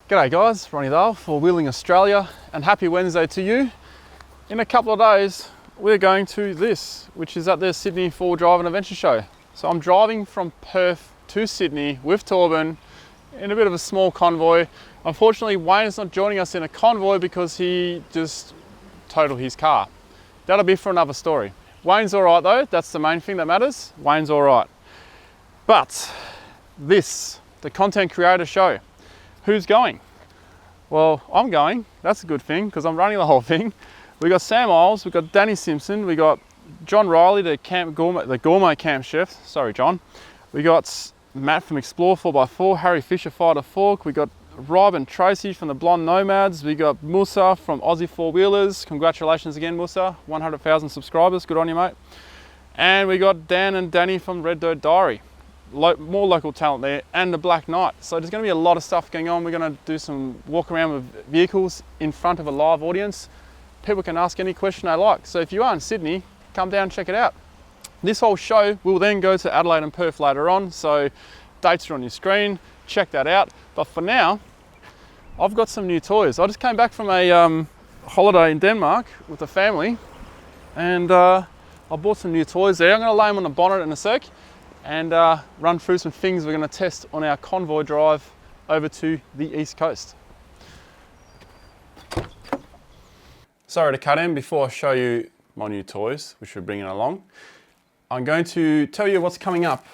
G'day guys, Ronnie Dale for Wheeling Australia, and happy Wednesday to you. In a couple of days, we're going to this, which is at the Sydney 4 Drive and Adventure Show. So I'm driving from Perth to Sydney with Torben in a bit of a small convoy. Unfortunately, Wayne's not joining us in a convoy because he just totaled his car. That'll be for another story. Wayne's all right though, that's the main thing that matters. Wayne's all right. But this, the Content Creator Show. Who's going? Well, I'm going. That's a good thing because I'm running the whole thing. We got Sam Isles, we got Danny Simpson, we got John Riley, the gourmet camp chef. Sorry, John. We got Matt from Explore 4x4, Harry Fisher Fighter Fork. We got Rob and Tracy from the Blonde Nomads. We got Musa from Aussie Four Wheelers. Congratulations again, Musa. 100,000 subscribers. Good on you, mate. And we got Dan and Danny from Red Dirt Diary. More local talent there, and the Black Knight. So there's going to be a lot of stuff going on. We're going to do some walk around with vehicles in front of a live audience. People can ask any question they like. So if you are in Sydney, come down and check it out. This whole show will then go to Adelaide and Perth later on. So dates are on your screen. Check that out. But for now, I've got some new toys. I just came back from a holiday in Denmark with the family, and I bought some new toys there. I'm going to lay them on the bonnet in a sec and run through some things we're going to test on our convoy drive over to the East Coast. Sorry to cut in before I show you my new toys, which we're bringing along. I'm going to tell you what's coming up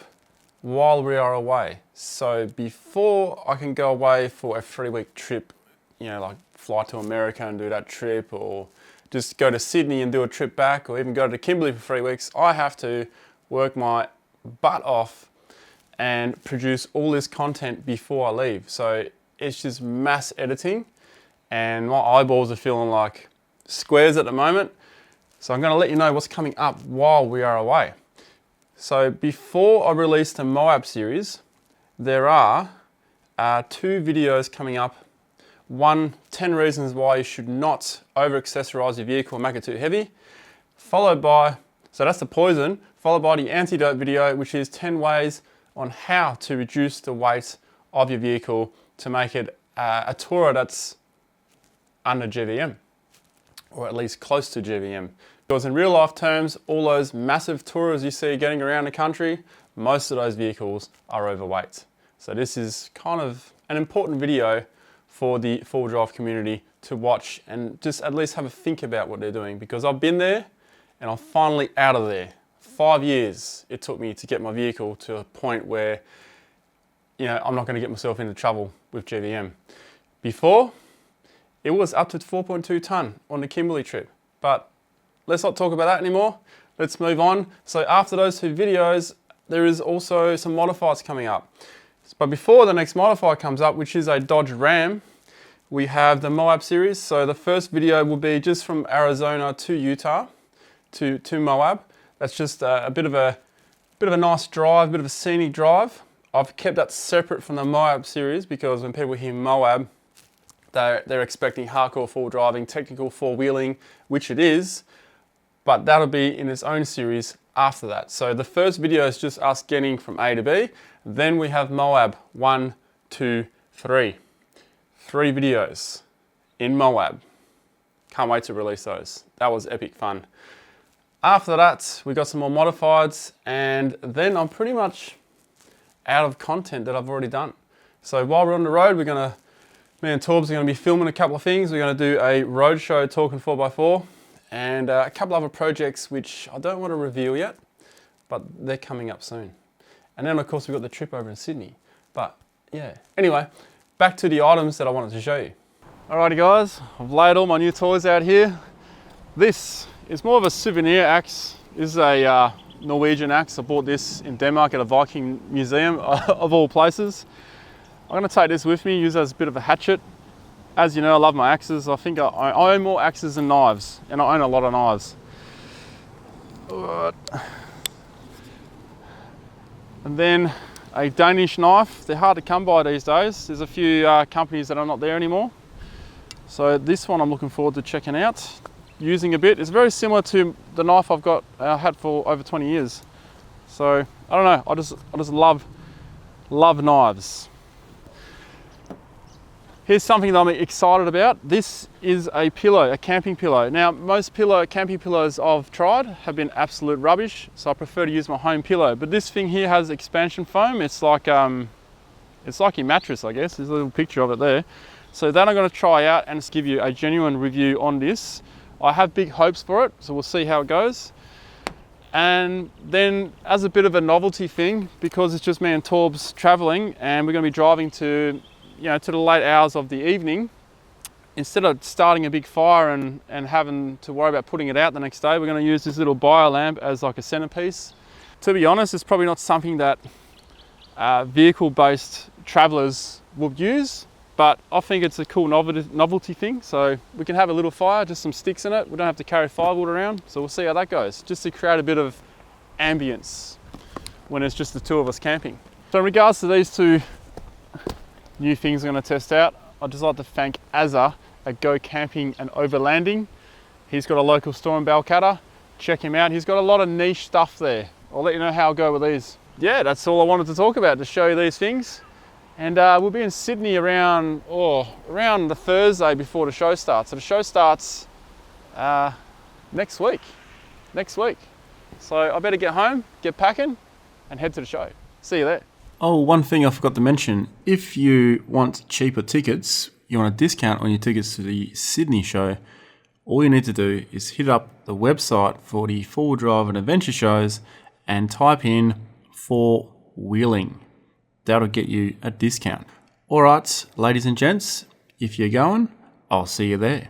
while we are away. So before I can go away for a 3-week trip, you know, like fly to America and do that trip, or just go to Sydney and do a trip back, or even go to Kimberley for 3 weeks, I have to work my butt off and produce all this content before I leave. So it's just mass editing, and my eyeballs are feeling like squares at the moment. So I'm going to let you know what's coming up while we are away. So before I release the Moab series, there are 2 videos coming up. One, 10 reasons why you should not over accessorize your vehicle and make it too heavy, followed by, so that's the poison, followed by the antidote video, which is 10 ways on how to reduce the weight of your vehicle to make it a tourer that's under GVM, or at least close to GVM. Because in real life terms, all those massive tourers you see getting around the country, most of those vehicles are overweight. So this is kind of an important video for the 4Drive community to watch and just at least have a think about what they're doing, because I've been there and I'm finally out of there. 5 years it took me to get my vehicle to a point where, you know, I'm not going to get myself into trouble with GVM. Before, it was up to 4.2 tonne on the Kimberley trip, but let's not talk about that anymore. Let's move on. So after those 2 videos, there is also some modifieds coming up. But before the next modified comes up, which is a Dodge Ram, we have the Moab series. So the first video will be just from Arizona to Utah to Moab. That's just a bit of a nice drive, a bit of a scenic drive. I've kept that separate from the Moab series because when people hear Moab, they're expecting hardcore 4-driving, technical 4-wheeling, which it is, but that'll be in its own series after that. So the first video is just us getting from A to B. Then we have Moab 1, 2, 3. 3 videos in Moab. Can't wait to release those. That was epic fun. After that, we got some more modifieds, and then I'm pretty much out of content that I've already done. So while we're on the road, me and Torbs are going to be filming a couple of things. We're going to do a roadshow talking 4x4 and a couple other projects which I don't want to reveal yet, but they're coming up soon. And then of course we've got the trip over in Sydney. But yeah, anyway, back to the items that I wanted to show you. Alrighty guys, I've laid all my new toys out here. This is more of a souvenir axe. This is a Norwegian axe. I bought this in Denmark at a Viking museum of all places. I'm going to take this with me, use it as a bit of a hatchet. As you know, I love my axes. I think I own more axes than knives, and I own a lot of knives. And then a Danish knife. They're hard to come by these days. There's a few companies that are not there anymore. So this one I'm looking forward to checking out, using a bit. It's very similar to the knife I had for over 20 years. So I don't know, I just love knives. Here's something that I'm excited about. This is a pillow, a camping pillow. Now, most camping pillows I've tried have been absolute rubbish, so I prefer to use my home pillow. But this thing here has expansion foam. It's like your mattress, I guess. There's a little picture of it there. So that I'm going to try out and just give you a genuine review on this. I have big hopes for it, so we'll see how it goes. And then as a bit of a novelty thing, because it's just me and Torbs traveling and we're going to be driving to the late hours of the evening, instead of starting a big fire and having to worry about putting it out the next day, we're going to use this little bio lamp as like a centerpiece. To be honest, it's probably not something that vehicle-based travelers would use, but I think it's a cool novelty thing. So we can have a little fire, just some sticks in it. We don't have to carry firewood around, so we'll see how that goes, just to create a bit of ambience when it's just the two of us camping. So in regards to these two new things I'm going to test out, I'd just like to thank Azza at Go Camping and Overlanding. He's got a local store in Balcatta. Check him out. He's got a lot of niche stuff there. I'll let you know how I go with these. Yeah, that's all I wanted to talk about, to show you these things. And we'll be in Sydney around the Thursday before the show starts. So the show starts next week. So I better get home, get packing, and head to the show. See you there. Oh, one thing I forgot to mention. If you want cheaper tickets, you want a discount on your tickets to the Sydney show, all you need to do is hit up the website for the 4-wheel drive and adventure shows and type in 4-wheeling. That'll get you a discount. All right, ladies and gents, if you're going, I'll see you there.